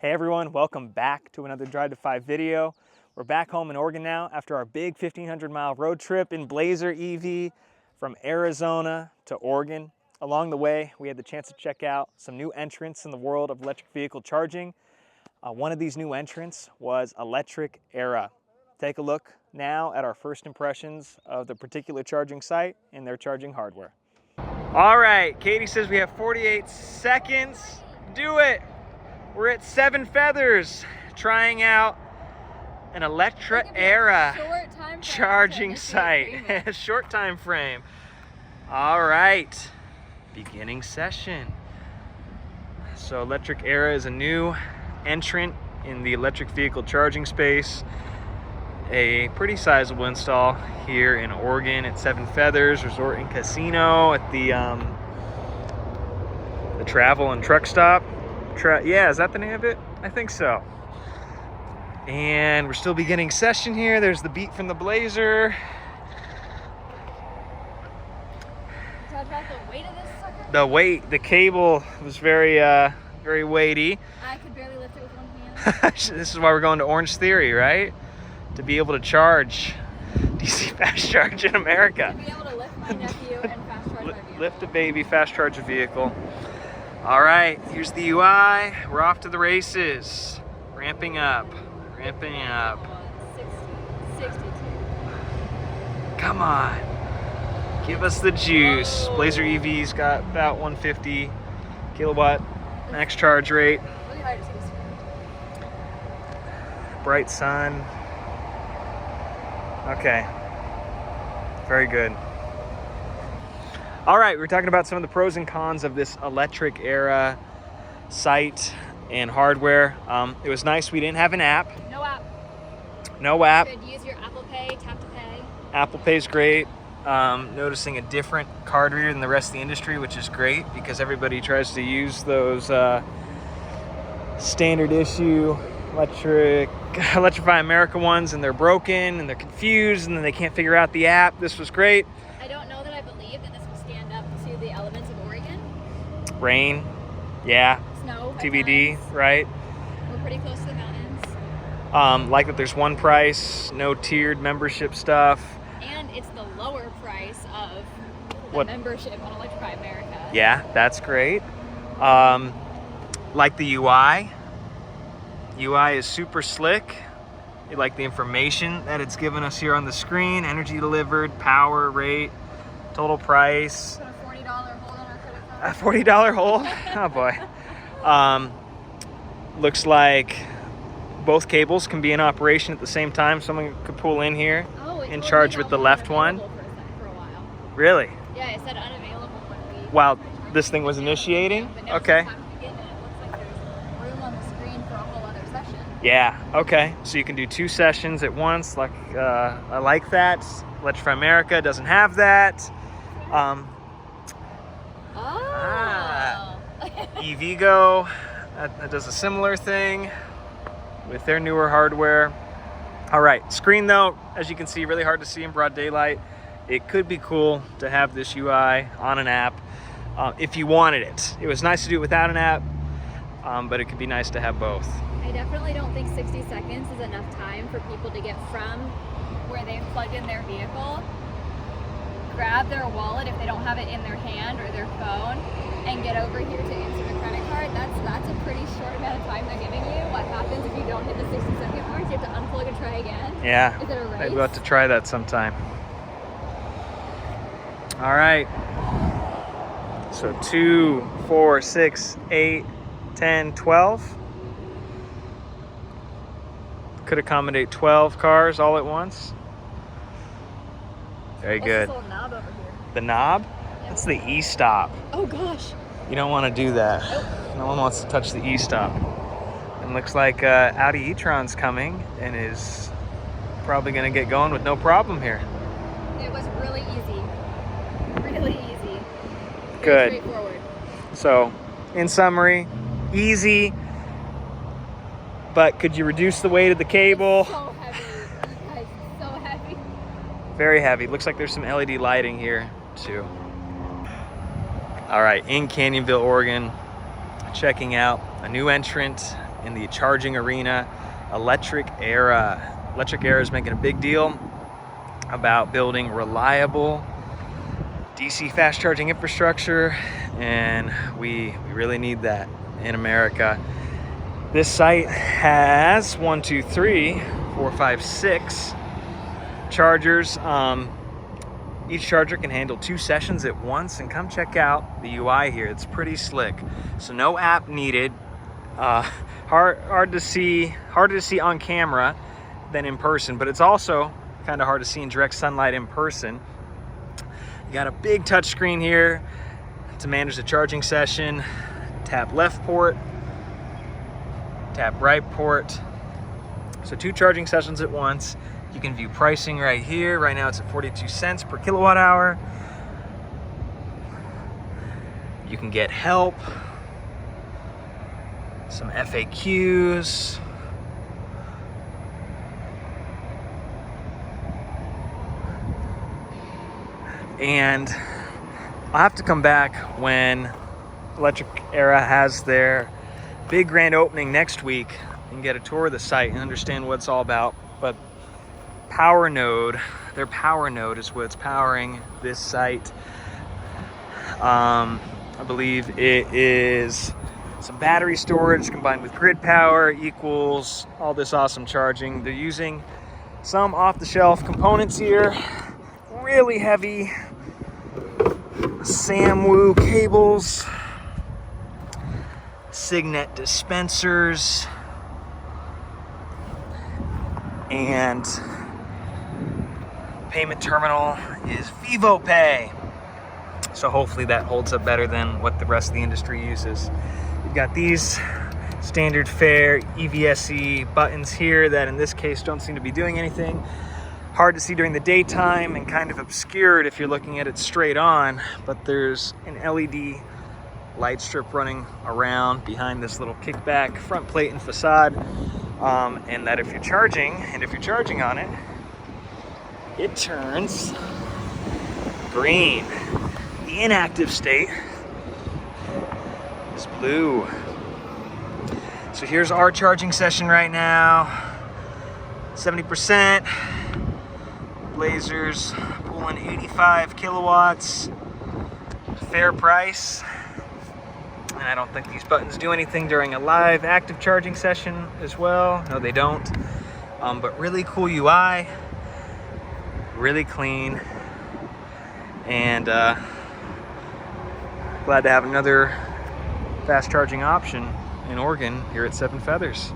Hey everyone, welcome back to another Drive to 5 video. We're back home in Oregon now after our big 1,500-mile road trip in Blazer EV from Arizona to Oregon. Along the way, we had the chance to check out some new entrants in the world of electric vehicle charging. One of these new entrants was Electric Era. Take a look now at our first impressions of the particular charging site and their charging hardware. All right, Katie says we have 48 seconds. Do it! We're at Seven Feathers, trying out an Electric Era charging site. Short time frame. All right, beginning session. So Electric Era is a new entrant in the electric vehicle charging space. A pretty sizable install here in Oregon at Seven Feathers Resort and Casino at the Travel and Truck Stop. Yeah, is that the name of it? I think so. And we're still beginning session here. There's the beat from the Blazer. Talk about the weight of this sucker? The weight, the cable was very weighty. I could barely lift it with one hand. This is why we're going to Orange Theory, right? To be able to charge DC fast charge in America. To be able to lift my nephew and fast charge my vehicle. Lift a baby, fast charge a vehicle. All right, here's the UI. We're off to the races. Ramping up, ramping up. 60, 62. Come on, give us the juice. Whoa. Blazer EV's got about 150 kilowatt max charge rate. Really hard to see the screen. Bright sun. Okay, very good. All right, we're talking about some of the pros and cons of this Electric Era site and hardware. It was nice we didn't have an app. No app. No app. You could use your Apple Pay, tap to pay. Apple Pay's great. Noticing a different card reader than the rest of the industry, which is great because everybody tries to use those standard issue Electrify America ones, and they're broken and they're confused and then they can't figure out the app. This was great. I don't know that I believe that this will stand up to the elements of Oregon. Rain, yeah. Snow. at TBD, times. right? We're pretty close to the mountains. Like that there's one price, no tiered membership stuff. And it's the lower price of the What? membership on Electrify America. Yeah, that's great. Like the UI. UI is super slick. You like the information that it's given us here on the screen. Energy delivered, power, rate, total price. Put a $40 hold on our credit card. A $40 hold? Oh boy. Looks like both cables can be in operation at the same time. Someone could pull in here and charge with the left one. For a while. Really? Yeah, it said unavailable when we. While this thing was initiating? But now Okay. it's time to begin, and it looks like there's room on the screen for a whole other session. Yeah, okay. So you can do 2 sessions at once. Like I like that. Electrify America doesn't have that. Oh. EVgo that does a similar thing with their newer hardware. All right, screen though, as you can see, really hard to see in broad daylight. It could be cool to have this UI on an app if you wanted it. It was nice to do it without an app, but it could be nice to have both. I definitely don't think 60 seconds is enough time for people to get from where they've plugged in their vehicle, grab their wallet if they don't have it in their hand or their phone, and get over here to insert a credit card. That's a pretty short amount of time they're giving you. What happens if you don't hit the 60-second mark? You have to unplug and try again. Yeah, Is it a race? I'd love to try that sometime. All right. So 2, 4, 6, 8, 10, 12. Could accommodate 12 cars all at once. Very What's good. this little knob over here? The knob? Yeah. That's the e-stop. Oh gosh. You don't want to do that. Nope. No one wants to touch the e-stop. And looks like Audi e-tron's coming and is probably going to get going with no problem here. It was really easy. Really easy. Very Good. straightforward. So, in summary, easy, but could you reduce the weight of the cable? So heavy. You guys, so heavy. Very heavy. Looks like there's some LED lighting here too. All right, in Canyonville, Oregon, checking out a new entrant in the charging arena, Electric Era. Electric Era is making a big deal about building reliable DC fast charging infrastructure, and we really need that in America. This site has 1, 2, 3, 4, 5, 6 chargers. Each charger can handle 2 sessions at once, and come check out the UI here. It's pretty slick. So no app needed. Hard to see on camera than in person, but it's also kind of hard to see in direct sunlight in person. You got a big touch screen here to manage the charging session. Tap left port, tap right port. So 2 charging sessions at once. You can view pricing right here. Right now it's at 42 cents per kilowatt hour. You can get help, some FAQs, and I'll have to come back when Electric Era has their big grand opening next week and get a tour of the site and understand what it's all about. But their power node is what's powering this site. I believe it is some battery storage combined with grid power equals all this awesome charging. They're using some off-the-shelf components here, really heavy Samwoo cables, Signet dispensers, and payment terminal is VivoPay. So hopefully that holds up better than what the rest of the industry uses. You've got these standard fare EVSE buttons here that in this case don't seem to be doing anything. Hard to see during the daytime and kind of obscured if you're looking at it straight on, but there's an LED light strip running around behind this little kickback front plate and facade, and that if you're charging on it, it turns green. The inactive state is blue. So here's our charging session right now, 70%. Blazers pulling 85 kilowatts, fair price. And I don't think these buttons do anything during a live active charging session as well. No, they don't. But really cool UI, really clean, and glad to have another fast charging option in Oregon here at Seven Feathers.